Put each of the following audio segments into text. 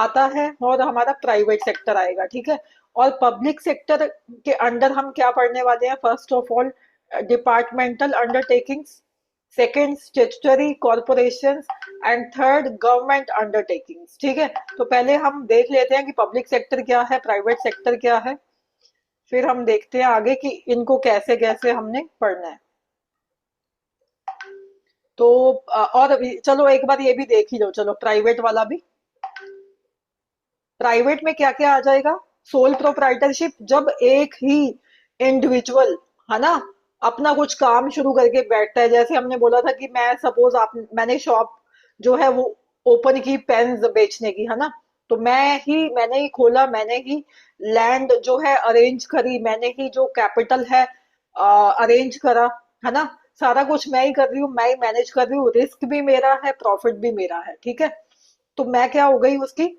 आता है और हमारा प्राइवेट सेक्टर आएगा, ठीक है। और पब्लिक सेक्टर के अंडर हम क्या पढ़ने वाले हैं? First of all departmental undertakings, second statutory corporations, and third government undertakings, ठीक है। तो पहले हम देख लेते हैं कि पब्लिक सेक्टर क्या है, प्राइवेट सेक्टर क्या है, फिर हम देखते हैं आगे कि इनको कैसे कैसे हमने पढ़ना है। तो और चलो एक बार ये भी देख ही लो, चलो प्राइवेट वाला भी। प्राइवेट में क्या क्या आ जाएगा? सोल प्रोप्राइटरशिप, जब एक ही इंडिविजुअल, है ना, अपना कुछ काम शुरू करके बैठता है। जैसे हमने बोला था कि मैं सपोज आप मैंने शॉप जो है वो ओपन की पेन्स बेचने की, है ना। तो मैंने ही खोला, मैंने ही लैंड जो है अरेंज करी, मैंने ही जो कैपिटल है अरेंज करा, है ना। सारा कुछ मैं ही कर रही हूँ, मैं ही मैनेज कर रही हूँ, रिस्क भी मेरा है, प्रॉफिट भी मेरा है, ठीक है। तो मैं क्या हो गई उसकी?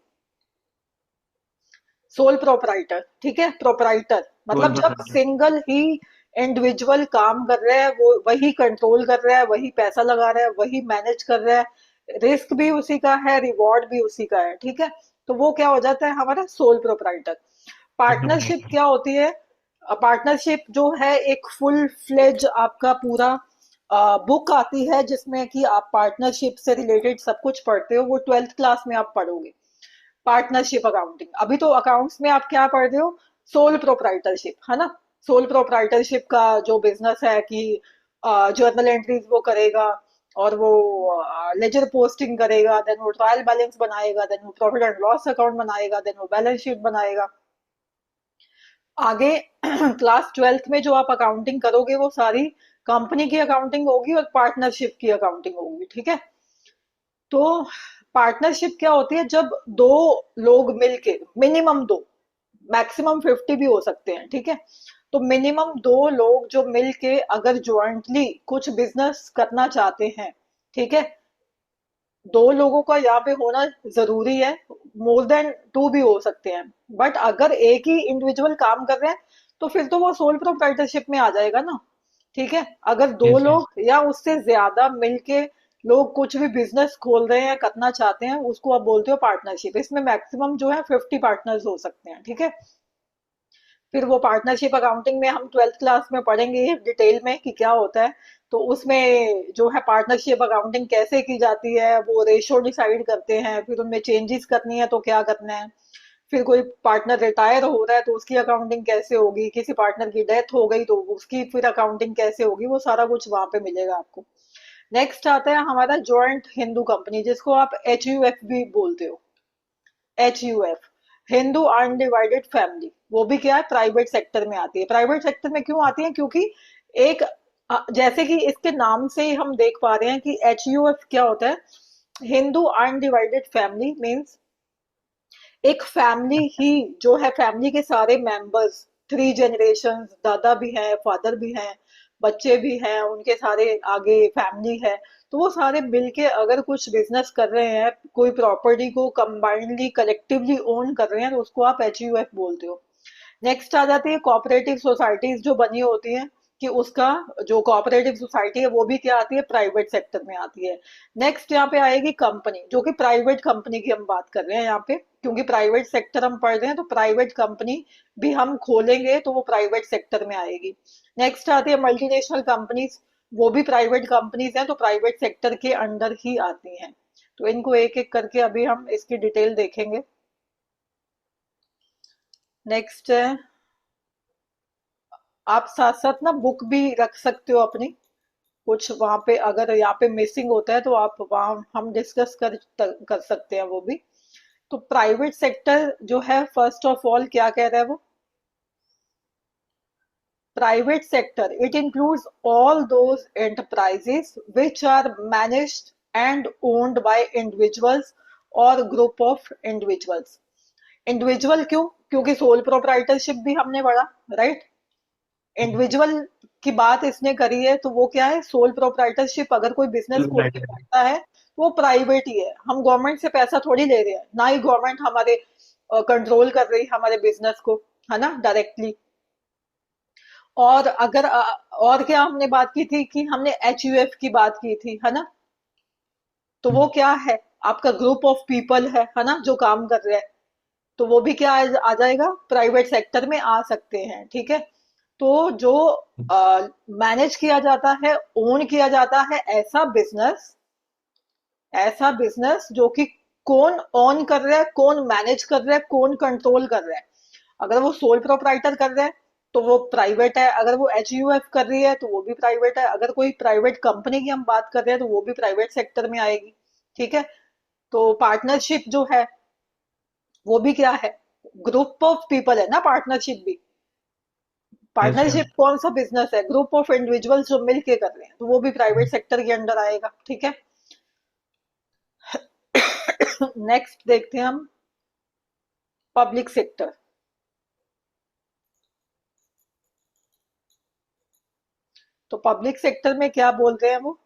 सोल प्रोपराइटर, ठीक है। प्रोपराइटर सोल मतलब जब प्रोप्राइटर। सिंगल ही इंडिविजुअल काम कर रहा है, वो वही कंट्रोल कर रहा है, वही पैसा लगा रहा है, वही मैनेज कर रहा है, रिस्क भी उसी का है, रिवॉर्ड भी उसी का है, ठीक है। तो वो क्या हो जाता है हमारा सोल प्रोपराइटर। पार्टनरशिप क्या होती है? पार्टनरशिप जो है एक फुल फ्लेज आपका पूरा बुक आती है जिसमें कि आप पार्टनरशिप से रिलेटेड सब कुछ पढ़ते हो, वो ट्वेल्थ क्लास में आप पढ़ोगे। पार्टनरशिप अकाउंटिंग, अभी तो अकाउंट्स में आप क्या पढ़ रहे हो? सोल प्रोप्राइटरशिप, है ना। सोल प्रोप्राइटरशिप का जो बिजनेस है कि जर्नल एंट्रीज वो करेगा, और वो लेजर पोस्टिंग करेगा, देन वो ट्रायल बैलेंस बनाएगा, देन वो प्रॉफिट एंड लॉस अकाउंट बनाएगा, देन वो बैलेंस शीट बनाएगा। आगे क्लास ट्वेल्थ में जो आप अकाउंटिंग करोगे वो सारी कंपनी की अकाउंटिंग होगी और पार्टनरशिप की अकाउंटिंग होगी, ठीक है। तो पार्टनरशिप क्या होती है? जब दो लोग मिलके, मिनिमम दो, मैक्सिमम 50 भी हो सकते हैं, ठीक है। तो मिनिमम दो लोग जो मिलके अगर ज्वाइंटली कुछ बिजनेस करना चाहते हैं, ठीक है। दो लोगों का यहाँ पे होना जरूरी है, मोर देन टू भी हो सकते हैं। बट अगर एक ही इंडिविजुअल काम कर रहे हैं तो फिर तो वो सोल प्रोप्राइटरशिप में आ जाएगा ना, ठीक है। अगर दो यस यस। लोग या उससे ज्यादा मिलके लोग कुछ भी बिजनेस खोल रहे हैं, करना चाहते हैं, उसको आप बोलते हो पार्टनरशिप। इसमें मैक्सिमम जो है 50 पार्टनर्स हो सकते हैं, ठीक है। फिर वो पार्टनरशिप अकाउंटिंग में हम ट्वेल्थ क्लास में पढ़ेंगे डिटेल में कि क्या होता है। तो उसमें जो है पार्टनरशिप अकाउंटिंग कैसे की जाती है, वो रेशो डिसाइड करते हैं, फिर उनमें चेंजेस करनी है तो क्या करना है। फिर कोई पार्टनर रिटायर हो रहा है तो उसकी अकाउंटिंग कैसे होगी, किसी पार्टनर की डेथ हो गई तो उसकी फिर अकाउंटिंग कैसे होगी, वो सारा कुछ वहां पे मिलेगा आपको। नेक्स्ट आता है हमारा ज्वाइंट हिंदू कंपनी, जिसको आप HUF भी बोलते हो। HUF, हिंदू अनडिवाइडेड फैमिली, वो भी क्या है? प्राइवेट सेक्टर में आती है। प्राइवेट सेक्टर में क्यों आती है? क्योंकि एक जैसे कि इसके नाम से ही हम देख पा रहे हैं कि HUF क्या होता है। हिंदू अनडिवाइडेड फैमिली मीन्स एक फैमिली ही जो है, फैमिली के सारे मेंबर्स, 3 जनरेशन, दादा भी हैं, फादर भी हैं, बच्चे भी हैं, उनके सारे आगे फैमिली है। तो वो सारे मिलके अगर कुछ बिजनेस कर रहे हैं, कोई प्रॉपर्टी को कंबाइंडली कलेक्टिवली ओन कर रहे हैं, तो उसको आप HUF बोलते हो। नेक्स्ट आ जाती है कोऑपरेटिव सोसाइटीज जो बनी होती हैं, कि उसका जो कोऑपरेटिव सोसाइटी है वो भी क्या आती है? प्राइवेट सेक्टर में आती है। नेक्स्ट यहाँ पे आएगी कंपनी, जो कि प्राइवेट कंपनी की हम बात कर रहे हैं यहाँ पे, क्योंकि प्राइवेट सेक्टर हम पढ़ रहे हैं, तो प्राइवेट कंपनी भी हम खोलेंगे तो वो प्राइवेट सेक्टर में आएगी। नेक्स्ट आती है मल्टीनेशनल कंपनीज, वो भी प्राइवेट कंपनीज हैं, तो प्राइवेट सेक्टर के अंडर ही आती हैं। तो इनको एक एक करके अभी हम इसकी डिटेल देखेंगे। नेक्स्ट है, आप साथ साथ ना बुक भी रख सकते हो अपनी, कुछ वहां पे अगर यहाँ पे मिसिंग होता है तो आप वहां हम डिस्कस कर सकते हैं वो भी। तो प्राइवेट सेक्टर जो है, फर्स्ट ऑफ ऑल क्या कह रहा है वो? Private sector, it includes all those enterprises which are managed and owned by individuals और ग्रुप ऑफ इंडिविजुअल्स। इंडिविजुअल क्यों? क्योंकि सोल प्रोप्राइटरशिप भी हमने पढ़ा, राइट। इंडिविजुअल की बात इसने करी है, तो वो क्या है? Sole proprietorship. अगर कोई बिजनेस खोल के करता है तो वो प्राइवेट ही है, हम गवर्नमेंट से पैसा थोड़ी ले रहे हैं, ना ही गवर्नमेंट हमारे कंट्रोल कर रही है हमारे बिजनेस को, है ना, डायरेक्टली। और अगर और क्या हमने बात की थी? कि हमने HUF की बात की थी, है ना। तो वो क्या है? आपका ग्रुप ऑफ पीपल है ना, जो काम कर रहे हैं, तो वो भी क्या आ जाएगा, प्राइवेट सेक्टर में आ सकते हैं, ठीक है। तो जो मैनेज किया जाता है, ओन किया जाता है, ऐसा बिजनेस जो कि कौन ऑन कर रहा है, कौन मैनेज कर रहा है, कौन कंट्रोल कर रहा है। अगर वो सोल प्रोप्राइटर कर रहा है तो वो प्राइवेट है, अगर वो HUF कर रही है तो वो भी प्राइवेट है, अगर कोई प्राइवेट कंपनी की हम बात कर रहे हैं तो वो भी प्राइवेट सेक्टर में आएगी, ठीक है। तो पार्टनरशिप जो है वो भी क्या है, ग्रुप ऑफ पीपल है ना पार्टनरशिप भी। अच्छा। पार्टनरशिप कौन सा बिजनेस है, ग्रुप ऑफ इंडिविजुअल्स जो मिलके कर रहे हैं, तो वो भी प्राइवेट सेक्टर के अंडर आएगा, ठीक है। नेक्स्ट देखते हैं हम, पब्लिक सेक्टर। तो पब्लिक सेक्टर में क्या बोल रहे हैं वो,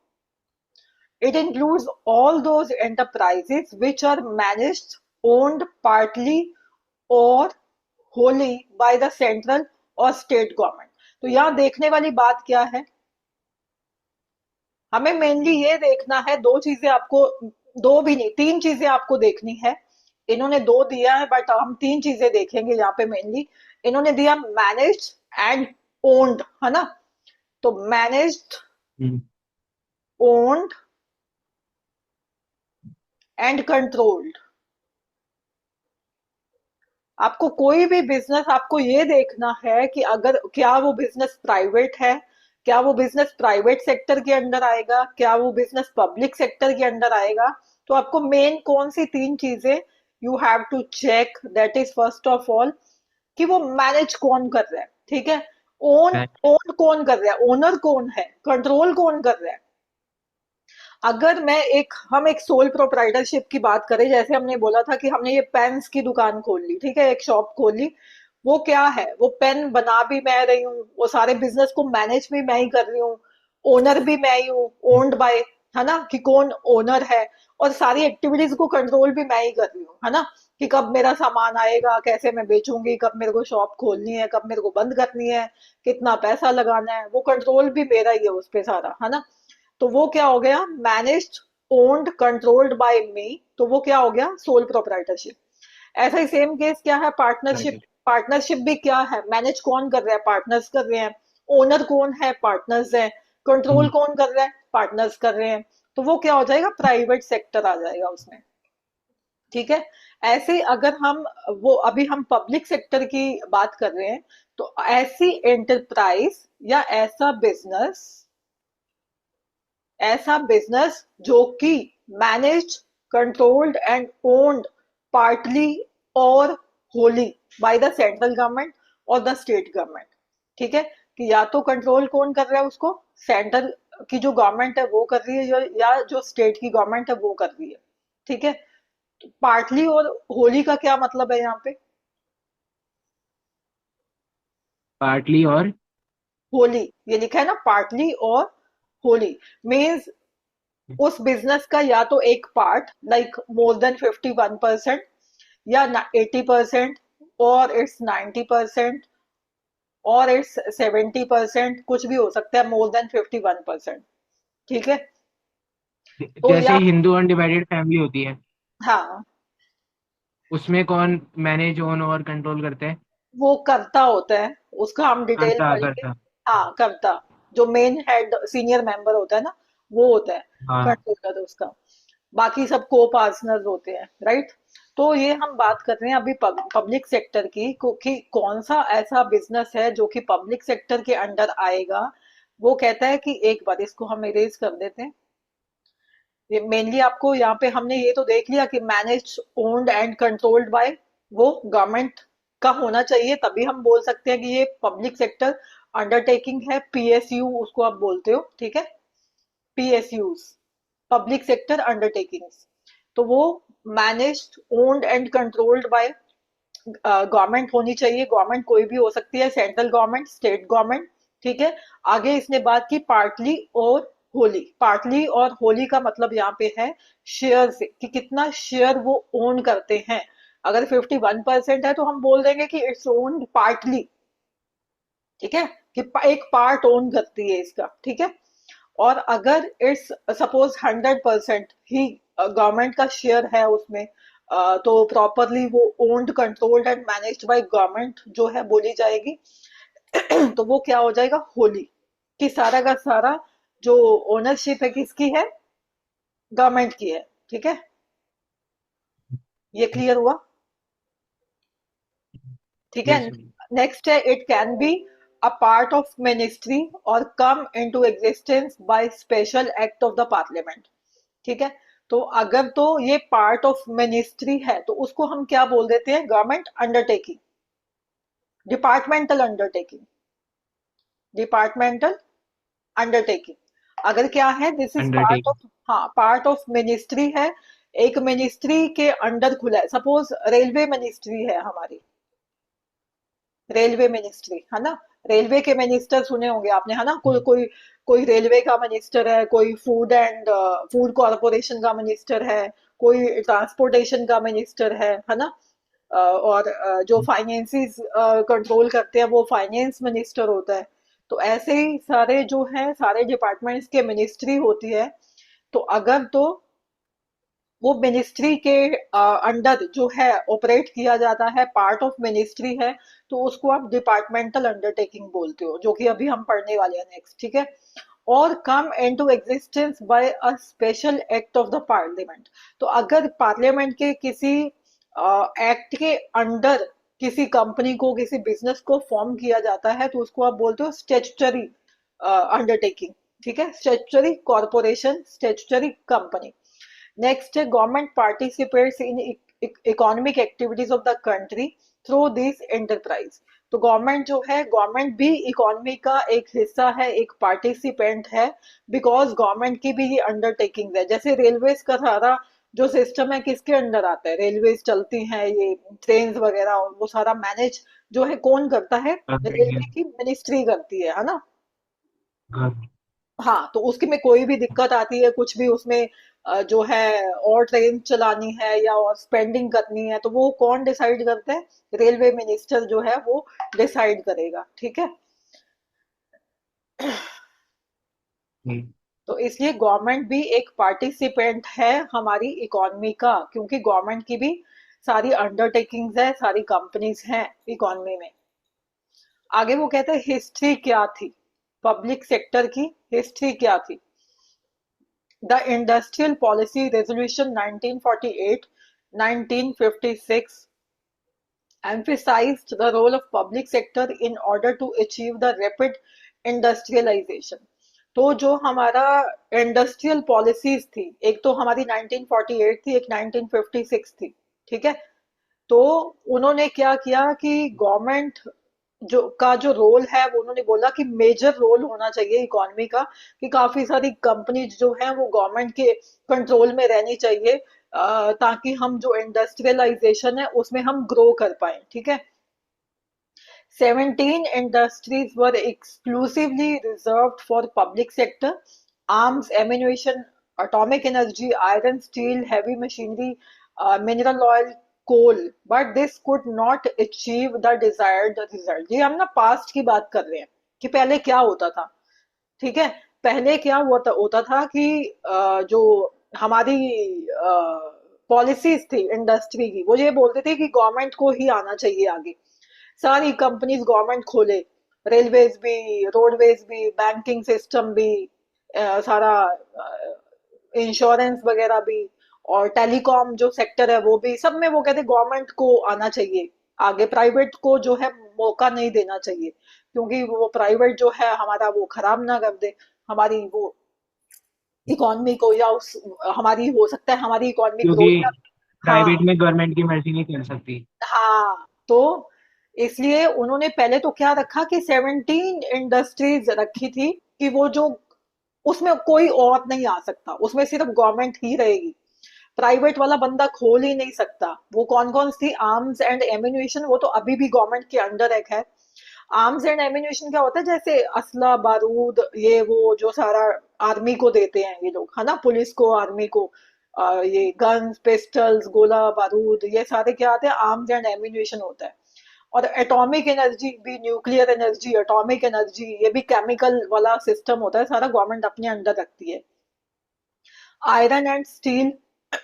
it includes all those enterprises which are managed, owned partly और होली बाय द सेंट्रल और स्टेट गवर्नमेंट। तो यहाँ देखने वाली बात क्या है, हमें मेनली ये देखना है, दो चीजें आपको, दो भी नहीं तीन चीजें आपको देखनी है। इन्होंने दो दिया है बट हम तीन चीजें देखेंगे यहाँ पे मेनली। इन्होंने दिया मैनेज्ड एंड ओन्ड, है ना। तो managed, hmm. Owned and controlled. आपको कोई भी बिजनेस, आपको ये देखना है कि अगर क्या वो बिजनेस प्राइवेट है, क्या वो बिजनेस प्राइवेट सेक्टर के अंडर आएगा, क्या वो बिजनेस पब्लिक सेक्टर के अंडर आएगा। तो आपको मेन कौन सी तीन चीजें you have to check, that is first of all कि वो मैनेज कौन कर रहा है, ठीक है। ओन मैं- ओन कौन कर रहा है, ओनर कौन है, कंट्रोल कौन कर रहा है। अगर हम एक सोल प्रोप्राइटरशिप की बात करें, जैसे हमने बोला था कि हमने ये पेन्स की दुकान खोल ली, ठीक है, एक शॉप खोल ली। वो क्या है, वो पेन बना भी मैं रही हूँ, वो सारे बिजनेस को मैनेज भी मैं ही कर रही हूँ, ओनर भी मैं ही हूँ, ओन्ड बाय, है ना, कि कौन ओनर है। और सारी एक्टिविटीज को कंट्रोल भी मैं ही कर रही हूँ, है ना, कि कब मेरा सामान आएगा, कैसे मैं बेचूंगी, कब मेरे को शॉप खोलनी है, कब मेरे को बंद करनी है, कितना पैसा लगाना है, वो कंट्रोल भी मेरा ही है उस पे सारा, है ना। तो वो क्या हो गया, मैनेज्ड, ओन्ड, कंट्रोल्ड बाय मी। तो वो क्या हो गया, सोल प्रोप्राइटरशिप। ऐसा ही सेम केस क्या है, पार्टनरशिप। right। पार्टनरशिप भी क्या है, मैनेज कौन कर रहा है, पार्टनर्स कर रहे हैं। ओनर कौन है, पार्टनर्स है। कंट्रोल हम्म। कौन कर रहा है, पार्टनर्स कर रहे हैं। तो वो क्या हो जाएगा, प्राइवेट सेक्टर आ जाएगा उसमें, ठीक है। ऐसे ही अगर हम, वो अभी हम पब्लिक सेक्टर की बात कर रहे हैं, तो ऐसी एंटरप्राइज या ऐसा बिजनेस जो कि managed, controlled and owned partly और wholly by the central government और द स्टेट गवर्नमेंट, ठीक है। कि या तो कंट्रोल कौन कर रहा है उसको, सेंट्रल की जो गवर्नमेंट है वो कर रही है, या जो स्टेट की गवर्नमेंट है वो कर रही है, ठीक है। पार्टली और होली का क्या मतलब है यहाँ पे, पार्टली और। होली, ये लिखा है ना पार्टली और होली, मीन्स उस बिजनेस का या तो एक पार्ट, लाइक मोर देन 51%, या 80%, और इट्स 90%, और इट्स 70%, कुछ भी हो सकता है मोर देन 51%, ठीक है। तो जैसे या, हिंदू अनडिवाइडेड फैमिली होती है, हाँ, उसमें कौन मैनेज ओन और कंट्रोल करते हैं? वो करता होता है, उसका हम डिटेल करता पढ़ेंगे। करता। हाँ, करता, जो मेन हेड सीनियर मेंबर होता है ना, वो होता है हाँ। कंट्रोलर उसका। बाकी सब को पार्टनर्स होते हैं, राइट। तो ये हम बात कर रहे हैं अभी पब्लिक सेक्टर की, कि कौन सा ऐसा बिजनेस है जो कि पब्लिक सेक्टर के अंडर आएगा। वो कहता है कि, एक बार इसको हम इरेज कर देते हैं। ये मेनली आपको यहाँ पे हमने ये तो देख लिया कि manage, owned and controlled by, वो गवर्नमेंट का होना चाहिए, तभी हम बोल सकते हैं कि ये पब्लिक सेक्टर अंडरटेकिंग है, PSU उसको आप बोलते हो, ठीक है। PSUs, public sector undertakings. तो वो managed, owned and controlled by government होनी चाहिए। गवर्नमेंट कोई भी हो सकती है, सेंट्रल गवर्नमेंट, स्टेट गवर्नमेंट, ठीक है। आगे इसने बात की पार्टली और होली। पार्टली और होली का मतलब यहाँ पे है शेयर से, कि कितना शेयर वो ओन करते हैं। अगर 51% है तो हम बोल देंगे कि इट्स ओन्ड पार्टली, ठीक है, कि एक पार्ट ओन करती है इसका, ठीक है। और अगर इट्स सपोज 100% ही गवर्नमेंट का शेयर है उसमें, तो प्रॉपरली वो owned controlled and managed by government जो है बोली जाएगी। तो वो क्या हो जाएगा, होली, कि सारा का सारा जो ओनरशिप है किसकी है, गवर्नमेंट की है। ठीक है, ये क्लियर हुआ। ठीक है। Yes ma'am. नेक्स्ट है, it can be a part of ministry और come into existence by special act of the parliament. ठीक है, तो अगर तो ये पार्ट ऑफ मिनिस्ट्री है तो उसको हम क्या बोल देते हैं, government undertaking, departmental undertaking, departmental undertaking. अगर क्या है, this is part of, undertaking. हाँ पार्ट ऑफ मिनिस्ट्री है, एक मिनिस्ट्री के अंडर खुला है। सपोज रेलवे मिनिस्ट्री है हमारी, रेलवे मिनिस्ट्री है ना, रेलवे के मिनिस्टर सुने होंगे आपने, है ना, कोई कोई कोई रेलवे का मिनिस्टर है, कोई फूड एंड फूड कॉरपोरेशन का मिनिस्टर है, कोई ट्रांसपोर्टेशन का मिनिस्टर है ना। और जो फाइनेंसिस कंट्रोल करते हैं वो फाइनेंस मिनिस्टर होता है। तो ऐसे ही सारे जो है, सारे डिपार्टमेंट्स के मिनिस्ट्री होती है। तो अगर तो वो मिनिस्ट्री के अंडर जो है ऑपरेट किया जाता है, पार्ट ऑफ मिनिस्ट्री है, तो उसको आप डिपार्टमेंटल अंडरटेकिंग बोलते हो, जो कि अभी हम पढ़ने वाले हैं नेक्स्ट। ठीक है, और come into existence by a special act of the parliament. तो अगर पार्लियामेंट के किसी एक्ट के अंडर किसी कंपनी को, किसी बिजनेस को फॉर्म किया जाता है, तो उसको आप बोलते हो स्टेचुटरी अंडरटेकिंग। ठीक है, statutory corporation, statutory company. Next है, government participates in economic activities of the country through this enterprise. तो गवर्नमेंट जो है, गवर्नमेंट भी इकोनॉमी का एक हिस्सा है, एक पार्टिसिपेंट है, बिकॉज गवर्नमेंट की भी ये अंडरटेकिंग है। जैसे रेलवेज का सारा जो सिस्टम है किसके अंडर आता है, रेलवेज चलती हैं, ये ट्रेन वगैरह, और वो सारा मैनेज जो है कौन करता है, रेलवे की मिनिस्ट्री करती है ना। हाँ, तो उसके में कोई भी दिक्कत आती है, कुछ भी उसमें जो है और ट्रेन चलानी है या और स्पेंडिंग करनी है, तो वो कौन डिसाइड करता है, रेलवे मिनिस्टर जो है वो डिसाइड करेगा। ठीक है, तो इसलिए गवर्नमेंट भी एक पार्टिसिपेंट है हमारी इकोनॉमी का, क्योंकि गवर्नमेंट की भी सारी अंडरटेकिंग्स है, सारी कंपनीज हैं इकोनॉमी में। आगे वो कहते हैं हिस्ट्री क्या थी, पब्लिक सेक्टर की हिस्ट्री क्या थी। The Industrial Policy Resolution 1948, 1956 emphasized the role of public sector in order to achieve the rapid industrialization. तो जो हमारा इंडस्ट्रियल पॉलिसीज थी, एक तो हमारी 1948 थी, एक 1956 थी। ठीक है, तो उन्होंने क्या किया कि गवर्नमेंट जो रोल है, वो उन्होंने बोला कि मेजर रोल होना चाहिए इकोनॉमी का, कि काफी सारी कंपनीज जो है वो गवर्नमेंट के कंट्रोल में रहनी चाहिए, ताकि हम जो इंडस्ट्रियलाइजेशन है उसमें हम ग्रो कर पाए। ठीक है, 17 industries were exclusively reserved for public sector: arms, ammunition, atomic energy, iron, steel, heavy machinery, mineral oil, coal. But this could not achieve the desired result. ये हम ना पास्ट की बात कर रहे हैं कि पहले क्या होता था। ठीक है, पहले क्या होता था कि जो हमारी पॉलिसीज थी इंडस्ट्री की, वो ये बोलते थे कि गवर्नमेंट को ही आना चाहिए आगे, सारी कंपनीज गवर्नमेंट खोले, रेलवेज भी, रोडवेज भी, बैंकिंग सिस्टम भी, सारा इंश्योरेंस वगैरह भी, और टेलीकॉम जो सेक्टर है वो भी, सब में वो कहते गवर्नमेंट को आना चाहिए आगे, प्राइवेट को जो है मौका नहीं देना चाहिए, क्योंकि वो प्राइवेट जो है हमारा वो खराब ना कर दे हमारी वो इकोनॉमी को, या उस हमारी, हो सकता है हमारी इकोनॉमी ग्रो क्योंकि ना। हाँ, प्राइवेट में गवर्नमेंट की मर्जी नहीं चल सकती। हाँ, तो इसलिए उन्होंने पहले तो क्या रखा कि 17 इंडस्ट्रीज रखी थी, कि वो जो उसमें कोई और नहीं आ सकता, उसमें सिर्फ गवर्नमेंट ही रहेगी, प्राइवेट वाला बंदा खोल ही नहीं सकता। वो कौन कौन सी, आर्म्स एंड एम्यूनेशन, वो तो अभी भी गवर्नमेंट के अंडर एक है। आर्म्स एंड एम्यूनेशन क्या होता है, जैसे असला बारूद, ये वो जो सारा आर्मी को देते हैं ये लोग, है ना, पुलिस को, आर्मी को, ये गन्स, पिस्टल्स, गोला बारूद, ये सारे क्या आते हैं, आर्म्स एंड एम्यूनेशन होता है। और एटॉमिक एनर्जी भी, न्यूक्लियर एनर्जी, एटॉमिक एनर्जी, ये भी केमिकल वाला सिस्टम होता है, सारा गवर्नमेंट अपने अंडर रखती है। आयरन एंड स्टील,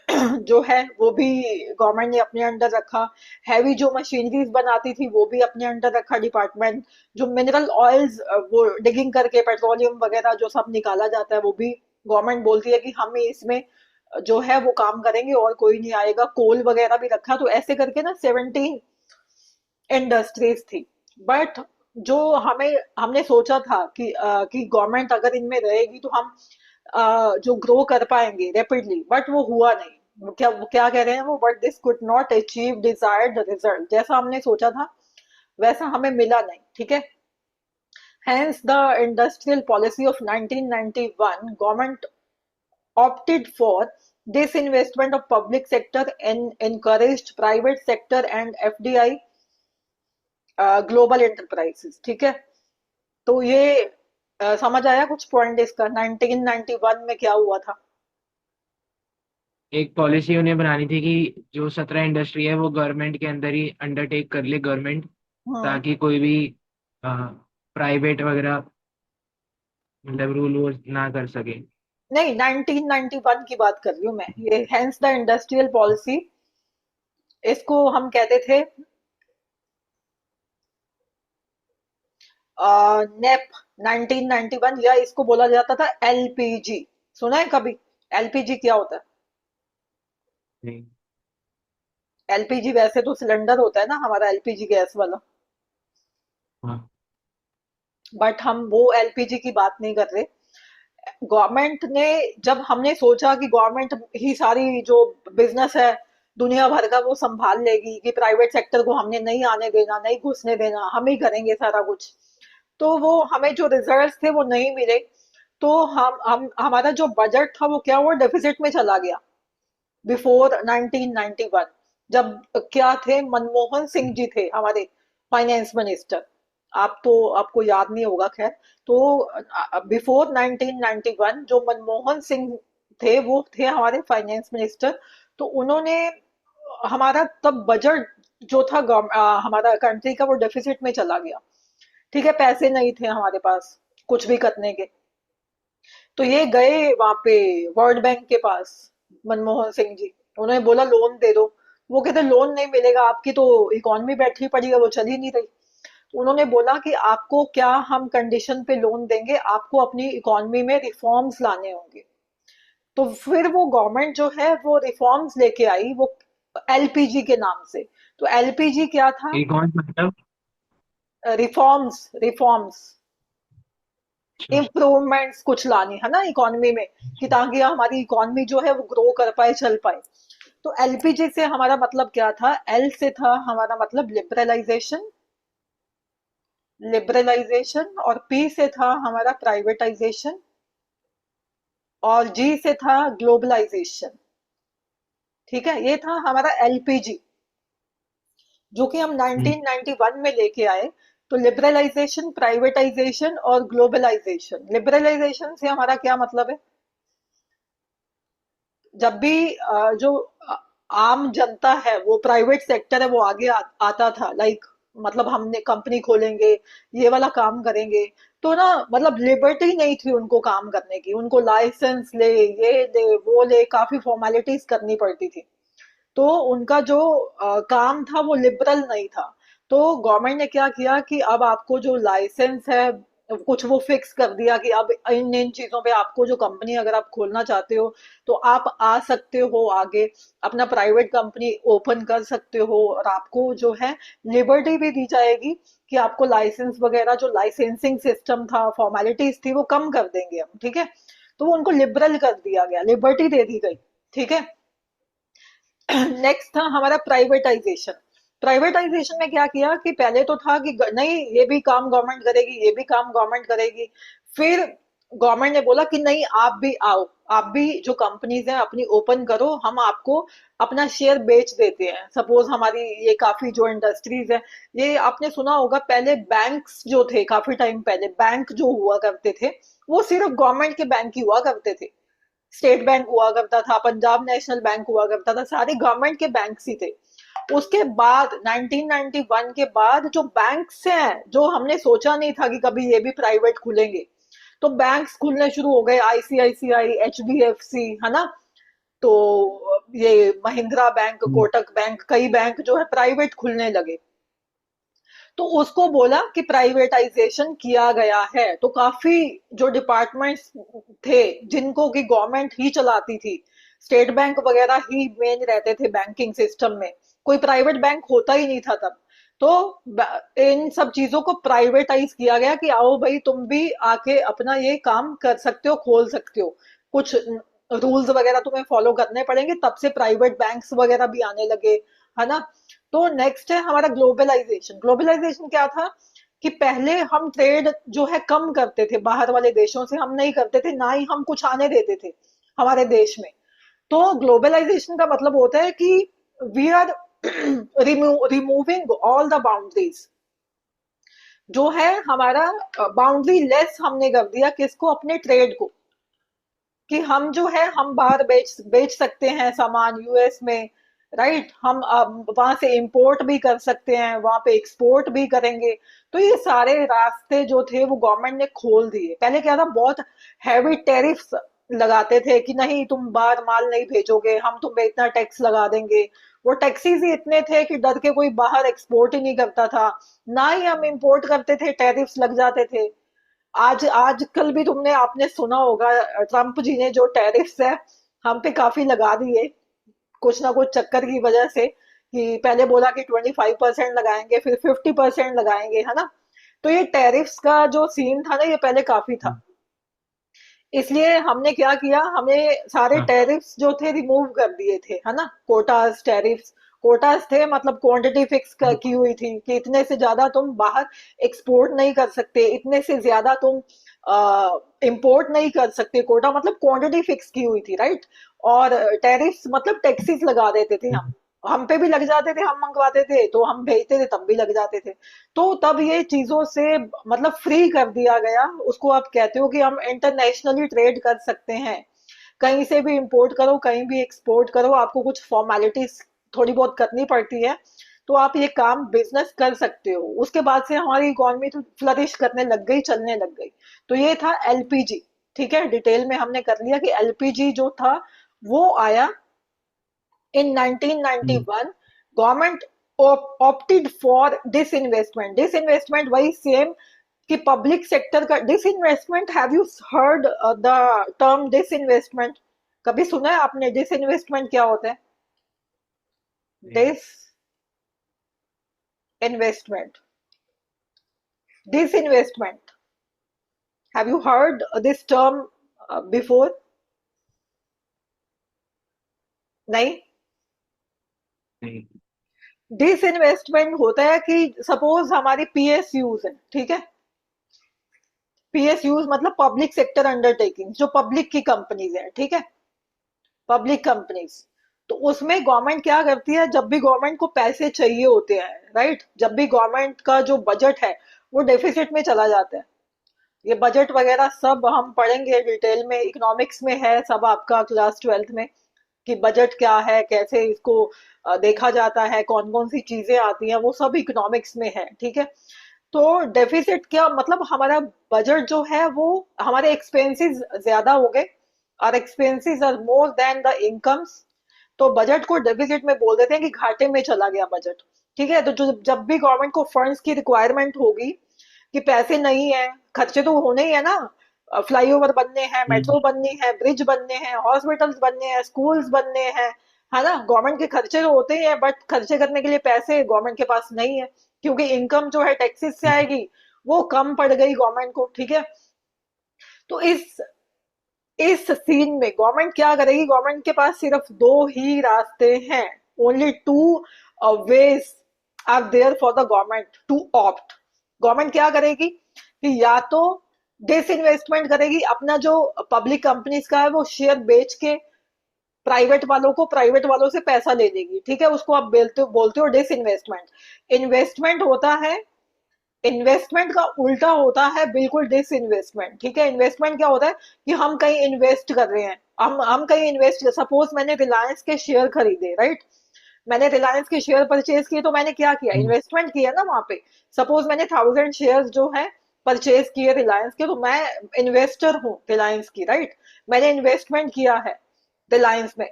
जो है वो भी गवर्नमेंट ने अपने अंडर रखा। हैवी जो मशीनरीज बनाती थी वो भी अपने अंडर रखा डिपार्टमेंट। जो मिनरल ऑयल्स वो डिगिंग करके पेट्रोलियम वगैरह जो सब निकाला जाता है वो भी गवर्नमेंट बोलती है कि हम इसमें जो है वो काम करेंगे और कोई नहीं आएगा। कोल वगैरह भी रखा। तो ऐसे करके ना 17 इंडस्ट्रीज थी। बट जो हमें हमने सोचा था कि गवर्नमेंट अगर इनमें रहेगी तो हम जो ग्रो कर पाएंगे रैपिडली, बट वो हुआ नहीं। वो क्या कह रहे हैं वो, but this could not achieve desired result. जैसा हमने सोचा था वैसा हमें मिला नहीं, ठीक है। Hence, the industrial policy of 1991 government opted for disinvestment of public sector and encouraged private sector and FDI global enterprises, ठीक है। तो ये समझ आया कुछ पॉइंट इसका 1991 में क्या हुआ था। एक पॉलिसी उन्हें बनानी थी कि जो 17 इंडस्ट्री है वो गवर्नमेंट के अंदर ही अंडरटेक कर ले गवर्नमेंट, हम्म। ताकि कोई भी प्राइवेट वगैरह मतलब रूल वूल ना कर सके। नहीं, 1991 की बात कर रही हूँ मैं। ये हेंस द इंडस्ट्रियल पॉलिसी, इसको हम कहते थे नेप 1991, या इसको बोला जाता था एलपीजी। सुना है कभी एलपीजी क्या होता है? नहीं। एलपीजी वैसे तो सिलेंडर होता है ना हमारा, एलपीजी गैस वाला। हाँ। बट हम वो एलपीजी की बात नहीं कर रहे। गवर्नमेंट ने, जब हमने सोचा कि गवर्नमेंट ही सारी जो बिजनेस है दुनिया भर का वो संभाल लेगी, कि प्राइवेट सेक्टर को हमने नहीं आने देना, नहीं घुसने देना, हम ही करेंगे सारा कुछ, तो वो हमें जो रिजल्ट्स थे वो नहीं मिले। तो हम हमारा जो बजट था वो क्या हुआ, डेफिसिट में चला गया बिफोर 1991। जब क्या थे, मनमोहन सिंह जी थे हमारे फाइनेंस मिनिस्टर। आप तो आपको याद नहीं होगा, खैर। तो बिफोर 1991 जो मनमोहन सिंह थे वो थे हमारे फाइनेंस मिनिस्टर। तो उन्होंने हमारा तब बजट जो था हमारा कंट्री का, वो डेफिसिट में चला गया, ठीक है। पैसे नहीं थे हमारे पास कुछ भी करने के। तो ये गए वहां पे वर्ल्ड बैंक के पास, मनमोहन सिंह जी। उन्होंने बोला लोन दे दो। वो कहते लोन नहीं मिलेगा, आपकी तो इकॉनमी बैठी पड़ी है, वो चल ही नहीं रही। तो उन्होंने बोला कि आपको क्या हम कंडीशन पे लोन देंगे, आपको अपनी इकॉनमी में रिफॉर्म्स लाने होंगे। तो फिर वो गवर्नमेंट जो है वो रिफॉर्म्स लेके आई, वो एलपीजी के नाम से। तो एलपीजी क्या था? ये कौन सा मतलब? रिफॉर्म्स, रिफॉर्म्स, अच्छा। इम्प्रूवमेंट्स कुछ लानी है ना इकोनॉमी में, कि ताकि हमारी इकोनॉमी जो है वो ग्रो कर पाए, चल पाए। तो एलपीजी से हमारा मतलब क्या था? एल से था हमारा मतलब लिबरलाइजेशन, लिबरलाइजेशन, और पी से था हमारा प्राइवेटाइजेशन, और जी से था ग्लोबलाइजेशन, ठीक है। ये था हमारा एलपीजी जो कि हम हम्म। 1991 में लेके आए। तो लिबरलाइजेशन, प्राइवेटाइजेशन और ग्लोबलाइजेशन। लिबरलाइजेशन से हमारा क्या मतलब है? जब भी जो आम जनता है, वो प्राइवेट सेक्टर है, वो आगे आता था, लाइक मतलब हमने कंपनी खोलेंगे, ये वाला काम करेंगे, तो ना मतलब लिबर्टी नहीं थी उनको काम करने की। उनको लाइसेंस ले, ये ले, वो ले, काफी फॉर्मेलिटीज करनी पड़ती थी। तो उनका जो काम था वो लिबरल नहीं था। तो गवर्नमेंट ने क्या किया कि अब आपको जो लाइसेंस है कुछ वो फिक्स कर दिया कि अब इन इन चीजों पे आपको जो कंपनी अगर आप खोलना चाहते हो तो आप आ सकते हो आगे, अपना प्राइवेट कंपनी ओपन कर सकते हो, और आपको जो है लिबर्टी भी दी जाएगी कि आपको लाइसेंस वगैरह, जो लाइसेंसिंग सिस्टम था, फॉर्मेलिटीज थी, वो कम कर देंगे हम, ठीक है। तो वो उनको लिबरल कर दिया गया, लिबर्टी दे दी गई, ठीक है। नेक्स्ट था हमारा प्राइवेटाइजेशन। प्राइवेटाइजेशन में क्या किया कि पहले तो था कि नहीं, ये भी काम गवर्नमेंट करेगी, ये भी काम गवर्नमेंट करेगी। फिर गवर्नमेंट ने बोला कि नहीं, आप भी आओ, आप भी जो कंपनीज हैं अपनी ओपन करो, हम आपको अपना शेयर बेच देते हैं। सपोज हमारी ये काफी जो इंडस्ट्रीज है, ये आपने सुना होगा, पहले बैंक्स जो थे, काफी टाइम पहले बैंक जो हुआ करते थे वो सिर्फ गवर्नमेंट के बैंक ही हुआ करते थे। स्टेट बैंक हुआ करता था, पंजाब नेशनल बैंक हुआ करता था, सारे गवर्नमेंट के बैंक ही थे। उसके बाद 1991 के बाद जो बैंक्स हैं, जो हमने सोचा नहीं था कि कभी ये भी प्राइवेट खुलेंगे, तो बैंक्स खुलने शुरू हो गए, आईसीआईसीआई, एचडीएफसी, है ना। तो ये महिंद्रा बैंक, हम्म, कोटक बैंक, कई बैंक जो है प्राइवेट खुलने लगे। तो उसको बोला कि प्राइवेटाइजेशन किया गया है, तो काफी जो डिपार्टमेंट्स थे जिनको कि गवर्नमेंट ही चलाती थी, स्टेट बैंक वगैरह ही मेन रहते थे बैंकिंग सिस्टम में, कोई प्राइवेट बैंक होता ही नहीं था तब। तो इन सब चीजों को प्राइवेटाइज किया गया कि आओ भाई तुम भी आके अपना ये काम कर सकते हो, खोल सकते हो, कुछ रूल्स वगैरह तुम्हें फॉलो करने पड़ेंगे, तब से प्राइवेट बैंक्स वगैरह भी आने लगे, है ना। तो नेक्स्ट है हमारा ग्लोबलाइजेशन। ग्लोबलाइजेशन क्या था कि पहले हम ट्रेड जो है कम करते थे, बाहर वाले देशों से हम नहीं करते थे, ना ही हम कुछ आने देते थे हमारे देश में। तो ग्लोबलाइजेशन का मतलब होता है कि we are removing all the boundaries, जो है हमारा बाउंड्री लेस हमने कर दिया किसको, अपने ट्रेड को, कि हम जो है हम बाहर बेच बेच सकते हैं सामान यूएस में, राइट। हम वहां से इंपोर्ट भी कर सकते हैं, वहां पे एक्सपोर्ट भी करेंगे। तो ये सारे रास्ते जो थे वो गवर्नमेंट ने खोल दिए। पहले क्या था, बहुत हैवी टैरिफ्स लगाते थे कि नहीं तुम बाहर माल नहीं भेजोगे, हम तुम पे इतना टैक्स लगा देंगे। वो टैक्सेस ही इतने थे कि डर के कोई बाहर एक्सपोर्ट ही नहीं करता था, ना ही हम इंपोर्ट करते थे, टैरिफ्स लग जाते थे। आज आजकल भी तुमने आपने सुना होगा, ट्रम्प जी ने जो टैरिफ्स है हम पे काफी लगा दिए, कुछ ना कुछ चक्कर की वजह से, कि पहले बोला कि 25% लगाएंगे, फिर 50% लगाएंगे, है ना। तो ये टैरिफ्स का जो सीन था ना, ये पहले काफी था। हम्म, इसलिए हमने क्या किया, हमें सारे हाँ टैरिफ्स जो थे रिमूव कर दिए थे, है ना। कोटास टैरिफ्स, कोटास थे मतलब क्वांटिटी फिक्स हम्म, की हुई थी कि इतने से ज्यादा तुम बाहर एक्सपोर्ट नहीं कर सकते, इतने से ज्यादा तुम इंपोर्ट नहीं कर सकते। कोटा मतलब क्वांटिटी फिक्स की हुई थी, राइट। और टैरिफ्स मतलब टैक्सेस लगा देते थे हम पे भी लग जाते थे, हम मंगवाते थे तो हम भेजते थे तब भी लग जाते थे। तो तब ये चीजों से मतलब फ्री कर दिया गया उसको। आप कहते हो कि हम इंटरनेशनली ट्रेड कर सकते हैं, कहीं से भी इंपोर्ट करो कहीं भी एक्सपोर्ट करो, आपको कुछ फॉर्मेलिटीज थोड़ी बहुत करनी पड़ती है, तो आप ये काम बिजनेस कर सकते हो। उसके बाद से हमारी इकोनॉमी तो फ्लरिश करने लग गई, चलने लग गई। तो ये था एलपीजी। ठीक है, डिटेल में हमने कर लिया कि एलपीजी जो था वो आया इन हम्म, 1991। Government opted for disinvestment। disinvestment वही सेम कि पब्लिक सेक्टर का disinvestment। Have you heard the term disinvestment? कभी सुना है आपने disinvestment क्या होता है? नहीं disinvestment, disinvestment, have you heard this term before? नहीं। नहीं डिसइन्वेस्टमेंट होता है कि सपोज हमारी पीएसयूज है, ठीक है। पीएसयूज मतलब पब्लिक सेक्टर अंडरटेकिंग, जो पब्लिक की कंपनीज है, ठीक है, पब्लिक कंपनीज। तो उसमें गवर्नमेंट क्या करती है, जब भी गवर्नमेंट को पैसे चाहिए होते हैं, राइट, जब भी गवर्नमेंट का जो बजट है वो डेफिसिट में चला जाता है। ये बजट वगैरह सब हम पढ़ेंगे डिटेल में, इकोनॉमिक्स में है सब आपका क्लास 12th में, कि बजट क्या है, कैसे इसको देखा जाता है, कौन कौन सी चीजें आती हैं, वो सब इकोनॉमिक्स में है, ठीक है। तो डेफिसिट क्या मतलब, हमारा बजट जो है वो, हमारे एक्सपेंसेस ज्यादा हो गए, और expenses are more than the incomes. तो बजट को डेफिसिट में बोल देते हैं कि घाटे में चला गया बजट। ठीक है, तो जो जब भी गवर्नमेंट को फंड्स की रिक्वायरमेंट होगी कि पैसे नहीं है, खर्चे तो होने ही है ना, फ्लाईओवर बनने हैं, हम्म, मेट्रो बननी है, ब्रिज बनने हैं, हॉस्पिटल्स बनने हैं, स्कूल्स बनने हैं, है ना। गवर्नमेंट के खर्चे तो होते ही है, बट खर्चे करने के लिए पैसे गवर्नमेंट के पास नहीं है, क्योंकि इनकम जो है टैक्सेस से हम्म, आएगी, वो कम पड़ गई गवर्नमेंट को, ठीक है। तो इस सीन में गवर्नमेंट क्या करेगी, गवर्नमेंट के पास सिर्फ दो ही रास्ते हैं, only two ways are there for the government to opt. Government क्या करेगी कि या तो डिसइन्वेस्टमेंट करेगी, अपना जो पब्लिक कंपनीज का है वो शेयर बेच के प्राइवेट वालों को, प्राइवेट वालों से पैसा ले लेगी, ठीक है, उसको आप बोलते हो डिसइन्वेस्टमेंट। इन्वेस्टमेंट होता है, इन्वेस्टमेंट का उल्टा होता है बिल्कुल डिसइन्वेस्टमेंट, ठीक है। इन्वेस्टमेंट क्या होता है कि हम कहीं इन्वेस्ट कर रहे हैं, हम कहीं इन्वेस्ट, सपोज मैंने रिलायंस के शेयर खरीदे, राइट, मैंने रिलायंस के शेयर परचेज किए, तो मैंने क्या किया, हम्म, इन्वेस्टमेंट किया ना वहां पे। सपोज मैंने 1000 शेयर जो है परचेज किए रिलायंस के, तो मैं इन्वेस्टर हूँ रिलायंस की, राइट, मैंने इन्वेस्टमेंट किया है रिलायंस में।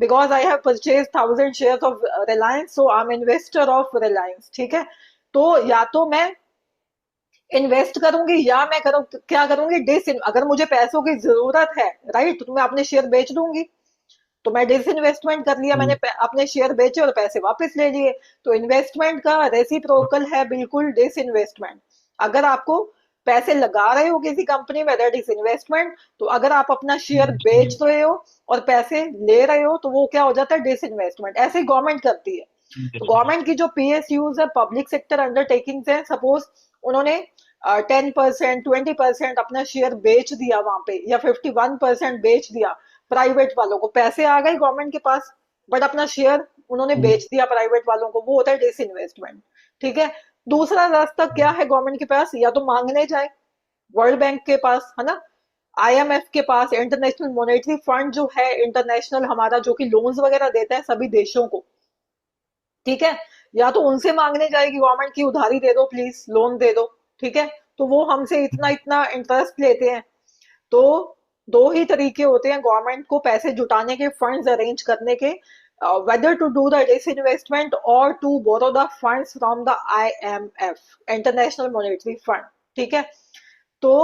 Because I have purchase 1,000 share of Reliance, so I am investor of Reliance, ठीक है। तो या तो मैं इन्वेस्ट करूंगी या मैं करूँ क्या करूंगी, डिस अगर मुझे पैसों की जरूरत है, राइट, तो मैं अपने शेयर बेच दूंगी। तो मैं डिस इन्वेस्टमेंट कर लिया, मैंने हम्म, अपने शेयर बेचे और पैसे वापस ले लिए। तो इन्वेस्टमेंट का रेसिप्रोकल है बिल्कुल डिस इन्वेस्टमेंट। अगर आपको पैसे लगा रहे हो किसी कंपनी में, दैट इज इन्वेस्टमेंट। तो अगर आप अपना शेयर बेच इन्वेस्टमेंट। रहे हो और पैसे ले रहे हो, तो वो क्या हो जाता है, डिस इन्वेस्टमेंट। ऐसे ही गवर्नमेंट करती है। तो इन्वेस्टमेंट। गवर्नमेंट की जो पीएसयूज है, पब्लिक सेक्टर अंडरटेकिंग्स है, सपोज उन्होंने 10%, 20% अपना शेयर बेच दिया वहां पे, या 51% बेच दिया प्राइवेट वालों को, पैसे आ गए गवर्नमेंट के पास, बट अपना शेयर उन्होंने बेच दिया प्राइवेट वालों को, वो होता है डिस इन्वेस्टमेंट, ठीक है। दूसरा रास्ता क्या है गवर्नमेंट के पास, या तो मांगने जाए वर्ल्ड बैंक के पास, है ना, आईएमएफ के पास, इंटरनेशनल मॉनेटरी फंड जो है इंटरनेशनल हमारा, जो कि लोन्स वगैरह देता है सभी देशों को, ठीक है। या तो उनसे मांगने जाएगी गवर्नमेंट की, उधारी दे दो प्लीज, लोन दे दो, ठीक है। तो वो हमसे इतना इतना इंटरेस्ट लेते हैं। तो दो ही तरीके होते हैं गवर्नमेंट को पैसे जुटाने के, फंड्स अरेंज करने के, whether to do the disinvestment और to borrow the funds from the IMF, international monetary fund, ठीक है। तो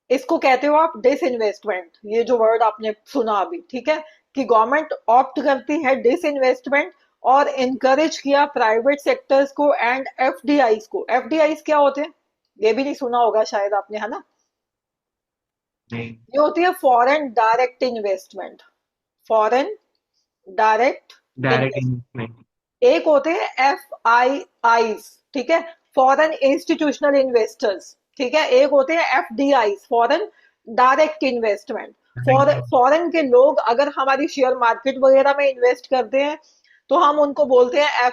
इसको कहते हो आप डिस इन्वेस्टमेंट, ये जो वर्ड आपने सुना अभी, ठीक है, कि गवर्नमेंट ऑप्ट करती है डिस इन्वेस्टमेंट और इनकरेज किया प्राइवेट सेक्टर्स को एंड एफडीआईज को। एफडीआईज क्या होते हैं, ये भी नहीं सुना होगा शायद आपने, है ना। नहीं। ये होती है foreign direct investment, foreign direct direct investment. Investment. एक होते हैं एफआईआईज, ठीक है, फॉरेन इंस्टीट्यूशनल इन्वेस्टर्स, ठीक है। एक होते हैं एफडीआईज, फॉरेन डायरेक्ट इन्वेस्टमेंट। फॉरेन के लोग अगर हमारी शेयर मार्केट वगैरह में इन्वेस्ट करते हैं, तो हम उनको बोलते हैं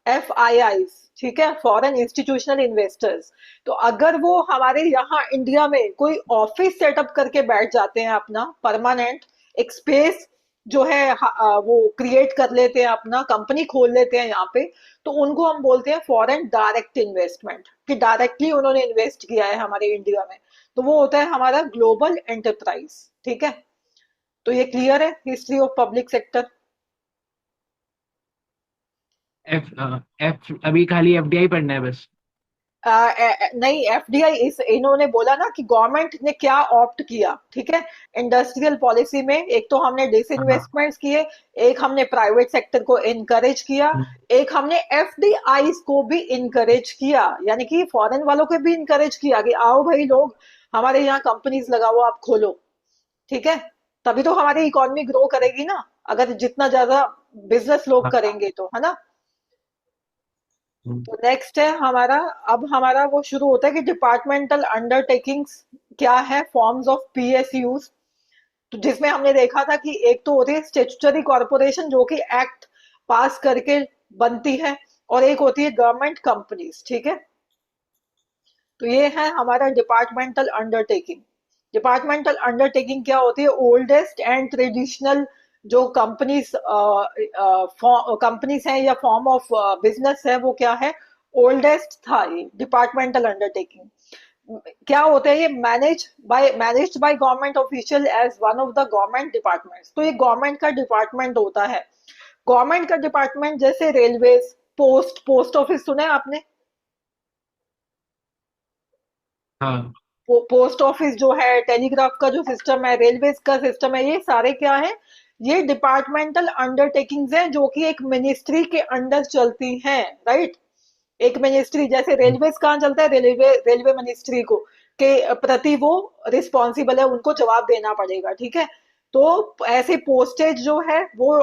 एफ आई आईज, ठीक है, फॉरेन इंस्टीट्यूशनल इन्वेस्टर्स। तो अगर वो हमारे यहाँ इंडिया में कोई ऑफिस सेटअप करके बैठ जाते हैं अपना परमानेंट, एक स्पेस जो है वो क्रिएट कर लेते हैं, अपना कंपनी खोल लेते हैं यहाँ पे, तो उनको हम बोलते हैं फॉरेन डायरेक्ट इन्वेस्टमेंट, कि डायरेक्टली उन्होंने इन्वेस्ट किया है हमारे इंडिया में। तो वो होता है हमारा ग्लोबल एंटरप्राइज, ठीक है। तो ये क्लियर है history of public sector. F F अभी खाली एफडीआई पढ़ना है बस। नहीं, एफडीआई इस इन्होंने बोला ना कि गवर्नमेंट ने क्या ऑप्ट किया, ठीक है। इंडस्ट्रियल पॉलिसी में एक तो हमने हाँ। डिसइन्वेस्टमेंट्स किए, एक हमने प्राइवेट सेक्टर को इनकरेज किया, एक हमने एफडीआई को भी इनकरेज किया, यानी कि फॉरेन वालों को भी इनकरेज किया कि आओ भाई लोग, हमारे यहाँ कंपनीज लगाओ, आप खोलो, ठीक है। तभी तो हमारी इकोनॉमी ग्रो करेगी ना, अगर जितना ज्यादा बिजनेस लोग हाँ। करेंगे तो, है ना। तो नेक्स्ट है हमारा, अब हमारा वो शुरू होता है कि डिपार्टमेंटल अंडरटेकिंग्स क्या है, फॉर्म्स ऑफ पीएसयूज। तो जिसमें हमने देखा था कि एक तो होती है स्टेचुटरी कॉर्पोरेशन, जो कि एक्ट पास करके बनती है, और एक होती है गवर्नमेंट कंपनीज, ठीक है। तो ये है हमारा डिपार्टमेंटल अंडरटेकिंग। डिपार्टमेंटल अंडरटेकिंग क्या होती है, ओल्डेस्ट एंड ट्रेडिशनल जो कंपनीज कंपनीज हैं या फॉर्म ऑफ बिजनेस है, वो क्या है, ओल्डेस्ट था ये डिपार्टमेंटल अंडरटेकिंग। क्या होता है ये, managed by government official as one of the government departments. तो ये गवर्नमेंट का डिपार्टमेंट होता है। गवर्नमेंट का डिपार्टमेंट जैसे रेलवेज, पोस्ट ऑफिस सुना है आपने, हाँ। पोस्ट ऑफिस जो है, टेलीग्राफ का जो सिस्टम है, रेलवेज का सिस्टम है, ये सारे क्या है, ये डिपार्टमेंटल अंडरटेकिंग्स हैं, जो कि एक मिनिस्ट्री के अंडर चलती हैं, राइट। एक मिनिस्ट्री, जैसे रेलवेज कहाँ चलता है, रेलवे रेलवे मिनिस्ट्री को के प्रति वो रिस्पॉन्सिबल है, उनको जवाब देना पड़ेगा, ठीक है। तो ऐसे पोस्टेज जो है वो